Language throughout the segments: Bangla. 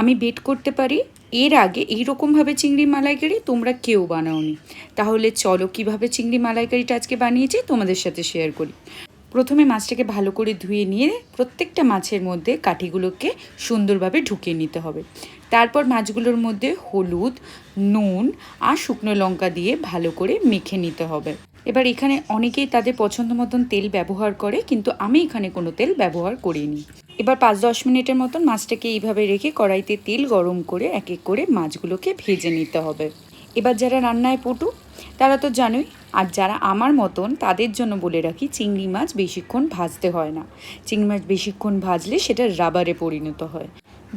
আমি বেট করতে পারি এর আগে এইরকমভাবে চিংড়ি মালাইকারি তোমরা কেউ বানাওনি। তাহলে চলো কিভাবে চিংড়ি মালাইকারিটা আজকে বানিয়েছি তোমাদের সাথে শেয়ার করি। প্রথমে মাছটাকে ভালো করে ধুয়ে নিয়ে প্রত্যেকটা মাছের মধ্যে কাঠিগুলোকে সুন্দরভাবে ঢুকিয়ে নিতে হবে। তারপর মাছগুলোর মধ্যে হলুদ, নুন আর শুকনো লঙ্কা দিয়ে ভালো করে মেখে নিতে হবে। এবার এখানে অনেকেই তাদের পছন্দ মতন তেল ব্যবহার করে, কিন্তু আমি এখানে কোনো তেল ব্যবহার করিনি। এবার 5-10 মিনিটের মতন মাছটাকে এইভাবে রেখে কড়াইতে তেল গরম করে এক এক করে মাছগুলোকে ভেজে নিতে হবে। এবার যারা রান্নায় পটু তারা তো জানোই, আর যারা আমার মতন তাদের জন্য বলে রাখি, চিংড়ি মাছ বেশিক্ষণ ভাজতে হয় না। চিংড়ি মাছ বেশিক্ষণ ভাজলে সেটা রাবারে পরিণত হয়।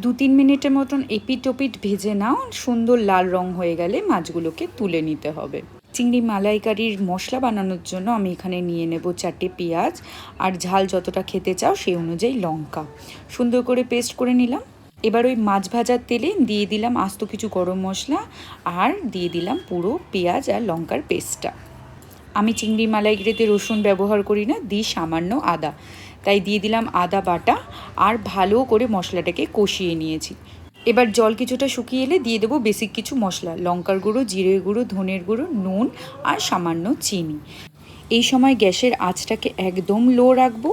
2-3 মিনিটের মতন এপিট ওপিট ভেজে নাও, সুন্দর লাল রং হয়ে গেলে মাছগুলোকে তুলে নিতে হবে। চিংড়ি মালাইকারির মশলা বানানোর জন্য আমি এখানে নিয়ে নেব 4টে পেঁয়াজ, আর ঝাল যতটা খেতে চাও সেই অনুযায়ী লঙ্কা সুন্দর করে পেস্ট করে নিলাম। এবার ওই মাছ ভাজার তেলে দিয়ে দিলাম আস্ত কিছু গরম মশলা, আর দিয়ে দিলাম পুরো পেঁয়াজ আর লঙ্কার পেস্টটা। আমি চিংড়ি মালাইকারিতে রসুন ব্যবহার করি না, দিই সামান্য আদা, তাই দিয়ে দিলাম আদা বাটা, আর ভালো করে মশলাটাকে কষিয়ে নিয়েছি। এবার জল কিছুটা শুকিয়ে এলে দিয়ে দেবো বেসিক কিছু মশলা, লঙ্কার গুঁড়ো, জিরের গুঁড়ো, ধনের গুঁড়ো, নুন আর সামান্য চিনি। এই সময় গ্যাসের আঁচটাকে একদম লো রাখবো,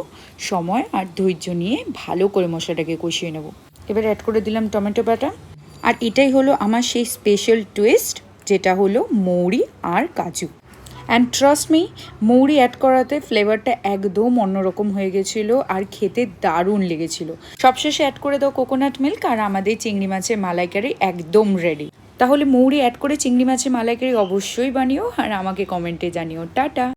সময় আর ধৈর্য নিয়ে ভালো করে মশলাটাকে কষিয়ে নেব। এবার অ্যাড করে দিলাম টমেটো বাটা, আর এটাই হলো আমার সেই স্পেশাল টুইস্ট, যেটা হলো মৌরি আর কাজু। অ্যান্ড ট্রাস্ট মি, মৌরি অ্যাড করাতে ফ্লেভারটা একদম অন্যরকম হয়ে গেছিলো আর খেতে দারুণ লেগেছিলো। সবশেষে অ্যাড করে দাও কোকোনাট মিল্ক, আর আমাদের চিংড়ি মাছের মালাইকারি একদম রেডি। তাহলে মৌরি অ্যাড করে চিংড়ি মাছের মালাইকারি অবশ্যই বানিও, আর আমাকে কমেন্টে জানিও। টাটা।